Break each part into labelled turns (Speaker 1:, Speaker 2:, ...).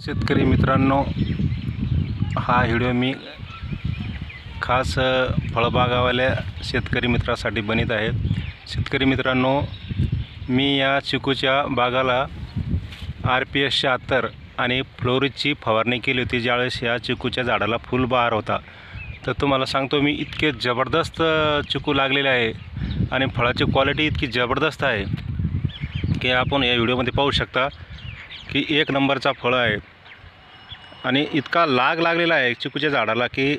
Speaker 1: शेतकरी मित्रांनो, हा व्हिडिओ मी खास फळबागावाल्या शेतकरी मित्रासाठी बनवित आहे। शेतकरी मित्रांनो, मी या चिकूच्या बागाला RPS 76 आणि फ्लोरिजची फवारणी केली होती ज्यावेळेस या चिकूच्या झाडाला फुलबहार होता। तर तुम्हाला सांगतो मी, इतके जबरदस्त चिकू लागलेले आहे आणि फळाची क्वालिटी इतकी जबरदस्त आहे की आपण या व्हिडिओमध्ये पाहू शकता की एक नंबरचा फळ आहे आणि इतका लागलेला आहे चिकूच्या झाडाला की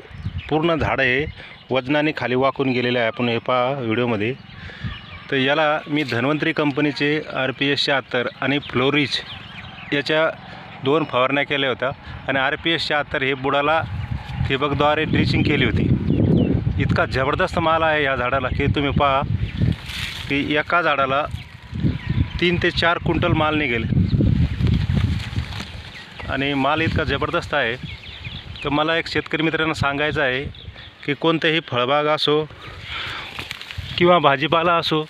Speaker 1: पूर्ण झाड हे वजनाने खाली वाकून गेलेले आहे। आपण हे पहा व्हिडिओमध्ये। तर याला मी धन्वंतरी कंपनीचे RPS 76 आणि फ्लोरिज याच्या 2 फवारण्या केल्या होत्या आणि RPS 76 हे बुडाला ठिबकद्वारे ड्रिचिंग केली होती। इतका जबरदस्त माल आहे या झाडाला की तुम्ही पहा की एका झाडाला 3 ते 4 क्विंटल माल निघेल आणि माल इतका जबरदस्त आहे। तर मला एक शेतकरी मित्रांना सांगायचं आहे की कोणतेही फळबाग असो किंवा भाजीपाला असो,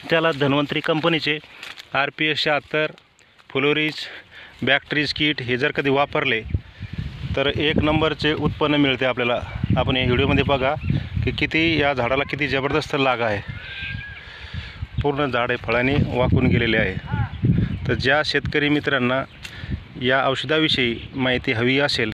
Speaker 1: त्याला धन्वंतरी कंपनीचे RPS 76 फ्लोरिज बॅक्ट्रीज किट हे जर कधी वापरले तर एक नंबरचे उत्पन्न मिळते आपल्याला। आपण या व्हिडिओमध्ये बघा की किती या झाडाला किती जबरदस्त लाग आहे। पूर्ण झाड हे फळांनी वाकून गेलेले आहे। तर ज्या शेतकरी मित्रांना या औषधाविषयी माहिती हवी असेल